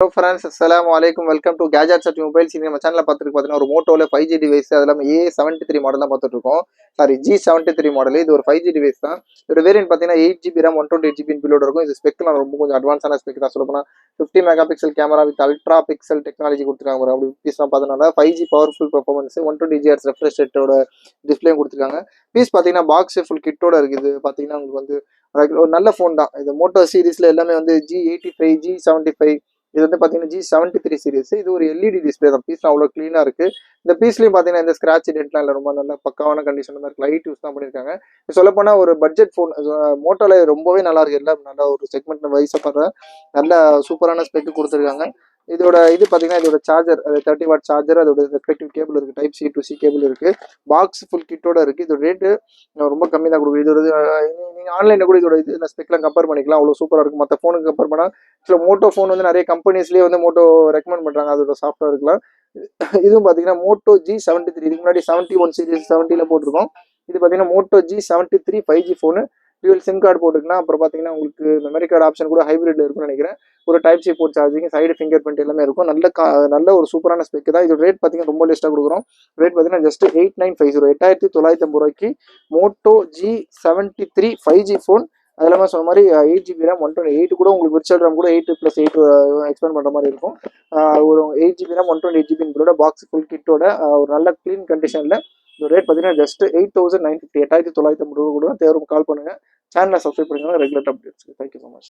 Hello friends, assalamu alaikum. Welcome to Gadgets at Mobiles. நம்ம சேனல்ல பார்த்துட்டு பார்த்தீங்கன்னா ஒரு மோட்டோல 5G டிவைஸ் அது இல்லாமல் A73 மாடல் தான் பார்த்துட்டு இருக்கோம். Sorry G73 model. இது ஒரு 5G டிவைஸ் தான். இதோட வேரியன்ட் பார்த்தீங்கன்னா 8GB RAM 128GB பிலோட இருக்கும். இது ஸ்பெக்லாம் ரொம்ப கொஞ்சம் அட்வான்ஸான ஸ்பெக் தான் சொல்லப்போனா 50 mega pixel camera with ultra pixel technology கொடுத்துருக்காங்க. அப்படி பீஸ்லாம் பார்த்தோம்னா 5G powerful performance 120Hz refresh ரேட்டோட டிஸ்பிளேயும் கொடுத்துருக்காங்க. பீஸ் பார்த்தீங்கன்னா பாக்ஸ் ஃபுல் கிட்டோட இருக்குது. பார்த்தீங்கன்னா உங்களுக்கு வந்து ஒரு நல்ல ஃபோன் தான். இந்த மோட்டோ சீரிஸ்ல எல்லாமே வந்து G85 G75 இது வந்து பார்த்தீங்கன்னா G73 சீரிஸ். இது ஒரு எல்இடி டிஸ்பிளே தான். பீஸ் அவ்வளோ க்ளீனாக இருக்கு. இந்த பீஸ்லையும் பார்த்தீங்கன்னா இந்த ஸ்கிராட்ச் டென்ட்லாம் இல்லை, ரொம்ப நல்ல பக்காவான கண்டிஷன் தான் இருக்கு. லைட் யூஸ் தான் பண்ணியிருக்காங்க. சொல்லப்போனால் ஒரு பட்ஜெட் ஃபோன் மோட்டோல ரொம்பவே நல்லா இருக்கு. எல்லாம் நல்ல ஒரு செக்மெண்ட் வைஸாக படுற நல்ல சூப்பரான ஸ்பெக் கொடுத்துருக்காங்க. இதோட இது பார்த்தீங்கன்னா இதோட சார்ஜர் 30 வாட் சார்ஜர், அதோட ரெஸ்பெக்டிவ் கேபிள் இருக்கு, type C to C cable இருக்கு. பாக்ஸ் ஃபுல் கிட்டோட இருக்கு. இதோட ரேட்டு ரொம்ப கம்மி தான் கொடுக்குது. இதோட நீங்கள் ஆன்லைனில் கூட இதோட இது இந்த ஸ்பெக்லாம் கம்பேர் பண்ணிக்கலாம். அவ்வளோ சூப்பராக இருக்கும். மற்ற ஃபோனுக்கு கம்பேர் பண்ணால் சில மோட்டோ ஃபோன் வந்து நிறைய கம்பெனிஸ்லேயே வந்து மோட்டோ ரெக்கமெண்ட் பண்ணுறாங்க அதோட சாஃப்ட்வேருக்குலாம். இதுவும் பார்த்தீங்கன்னா மோட்டோ G73. இதுக்கு முன்னாடி 71 சீரிஸ் 70ல் போட்டிருக்கோம். இது பார்த்தீங்கன்னா Moto G73 5G phone. Dual SIM card போட்டுக்கலாம். அப்புறம் பார்த்தீங்கன்னா உங்களுக்கு மெமரி கார்டு ஆப்ஷன் கூட ஹைப்ரிட்ல இருக்கும்னு நினைக்கிறேன். ஒரு type C port charging, side fingerprint எல்லாமே இருக்கும். நல்ல ஒரு சூப்பரான ஸ்பெக் தான். இதோட ரேட் பார்த்தீங்கன்னா ரொம்ப லிஸ்ட்டாக கொடுக்குறோம். ரேட் பார்த்தீங்கன்னா ஜஸ்ட் 8950 8950 ரூபாய்க்கு மோட்டோ G73 5G ஃபோன். அது இல்லாமல் சொன்ன மாதிரி 8GB RAM 128 கூட உங்களுக்கு விர்ச்சுவல் RAM கூட 8+8 எக்ஸ்பெண்ட் பண்ணுற மாதிரி இருக்கும். ஒரு 8GB RAM 128GB இதோட பாக்ஸ் ஃபுல் கிட்டோட ஒரு நல்ல க்ளீன் கண்டிஷனில் இந்த ரேட் பார்த்தீங்கன்னா ஜஸ்ட் 8950 8950 ரூபா கூட தேவை. கால் பண்ணுங்கள். சேனலை சப்ஸ்கிரைப் பண்ணிக்கோங்க. Regular updates. Thank you so much.